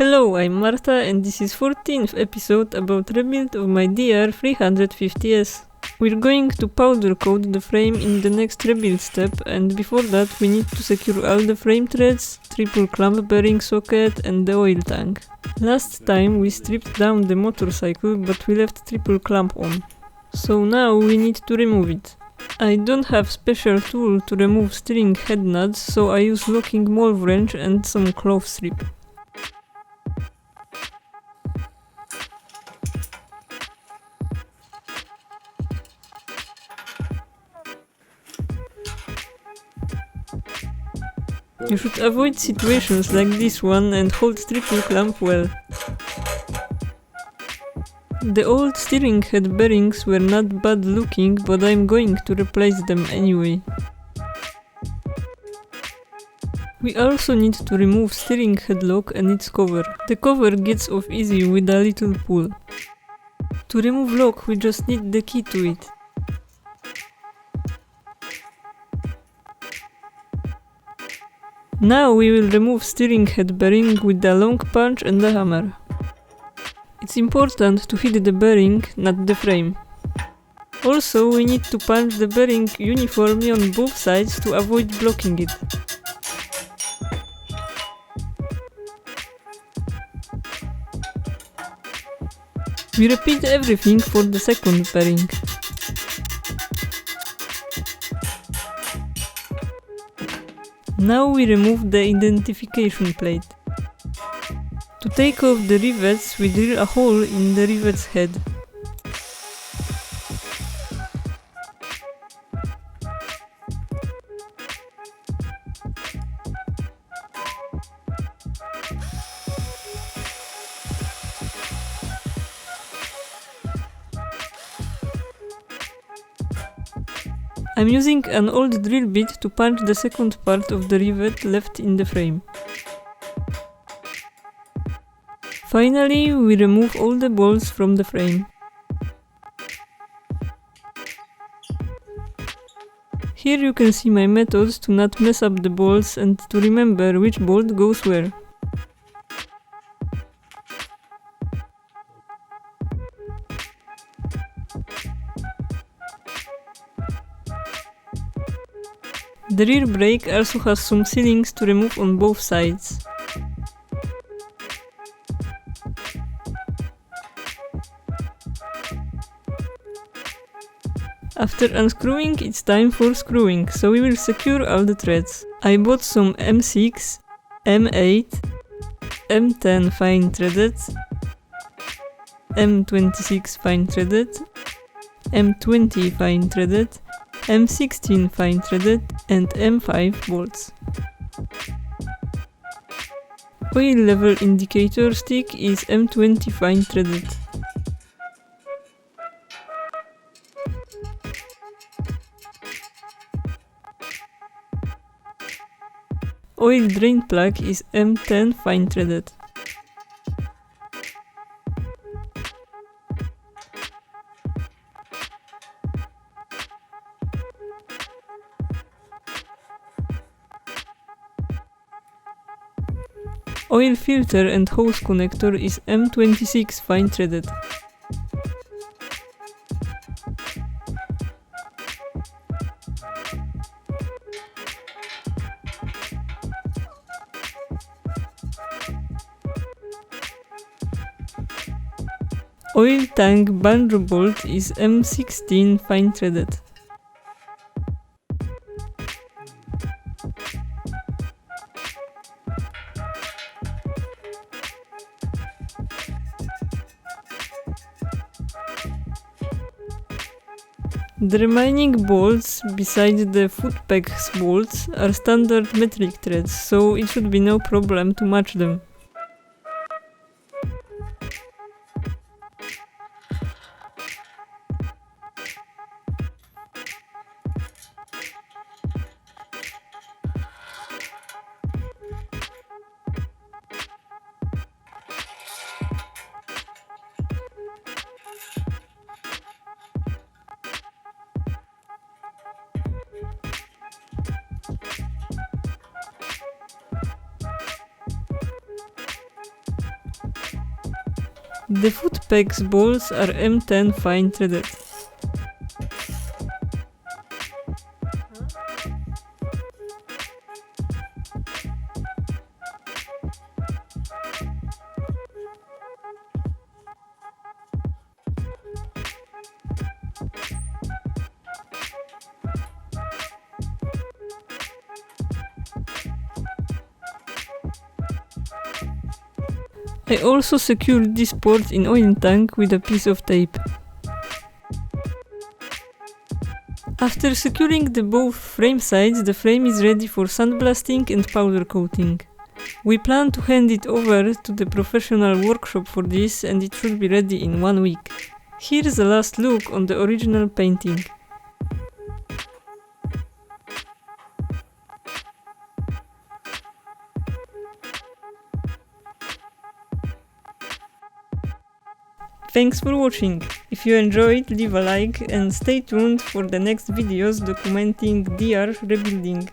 Hello, I'm Marta and this is 14th episode about rebuild of my DR350S. We're going to powder coat the frame in the next rebuild step, and before that we need to secure all the frame threads, triple clamp bearing socket and the oil tank. Last time we stripped down the motorcycle but we left triple clamp on. So now we need to remove it. I don't have special tool to remove steering head nuts, so I use locking mold wrench and some cloth strip. You should avoid situations like this one and hold triple clamp well. The old steering head bearings were not bad looking, but I'm going to replace them anyway. We also need to remove steering head lock and its cover. The cover gets off easy with a little pull. To remove lock we just need the key to it. Now we will remove steering head bearing with a long punch and a hammer. It's important to hit the bearing, not the frame. Also, we need to punch the bearing uniformly on both sides to avoid blocking it. We repeat everything for the second bearing. Now we remove the identification plate. To take off the rivets, we drill a hole in the rivet's head. I'm using an old drill bit to punch the second part of the rivet left in the frame. Finally, we remove all the bolts from the frame. Here you can see my methods to not mess up the bolts and to remember which bolt goes where. The rear brake also has some sealings to remove on both sides. After unscrewing, it's time for screwing, so we will secure all the threads. I bought some M6, M8, M10 fine threaded, M26 fine threaded, M20 fine threaded, M16 fine threaded and M5 bolts. Oil level indicator stick is M20 fine threaded. Oil drain plug is M10 fine threaded. Oil filter and hose connector is M26 fine threaded. Oil tank banjo bolt is M16 fine threaded. The remaining bolts, besides the foot pegs bolts, are standard metric threads, so it should be no problem to match them. The foot pegs balls are M10 fine threaded. I also secured this port in oil tank with a piece of tape. After securing the both frame sides, the frame is ready for sandblasting and powder coating. We plan to hand it over to the professional workshop for this, and it should be ready in 1 week. Here is a last look on the original painting. Thanks for watching. If you enjoyed, leave a like and stay tuned for the next videos documenting DR rebuilding.